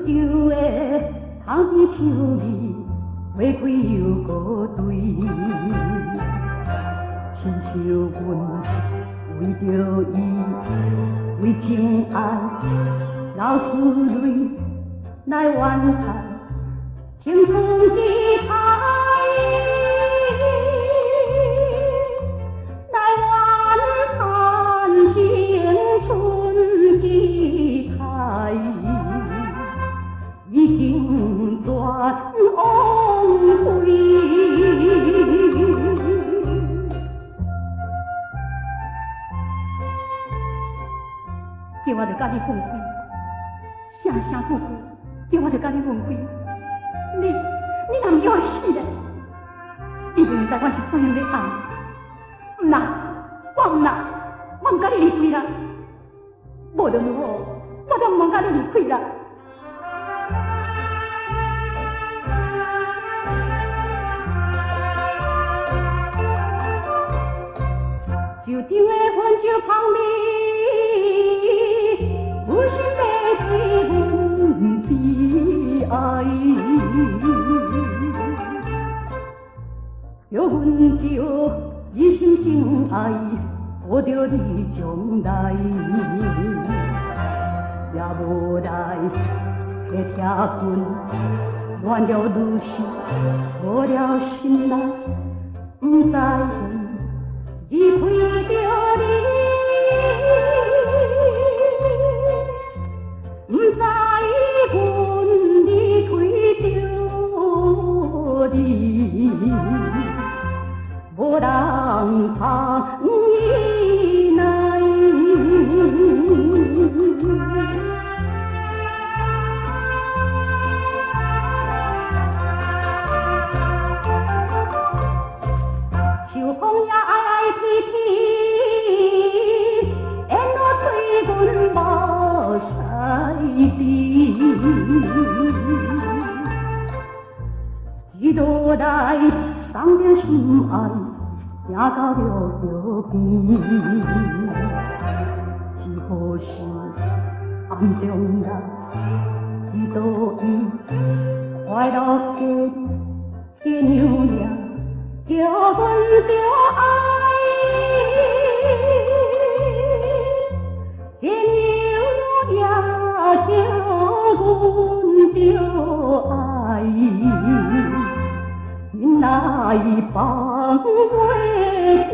着的窗边秋意，花开又搁对。亲像阮为着伊，为情爱流出泪来怨叹青春的海。青春的海已经全枉费，叫我着甲你分开，声声句句，叫我着甲你分开。你若毋叫我死咧，你就毋知我是怎样的爱。毋啦，我毋啦。我唔甲你离开啦，无论如何，我都唔通甲你离开啦。手中的烟酒香味，有心要醉阮的爱，叫阮着一心情爱。顾着你将来，也无来去听阮怨了女士，无了心内，不知离开着你，不知阮离开着你，无人通依赖。秋风也哀哀啼啼，烟雾吹阮目屎滴。一路来送着心爱，行到了桥边，只可惜暗中人伊倒伊快乐的娘娘，叫阮着爱，娘娘叫阮着爱。来放袂低。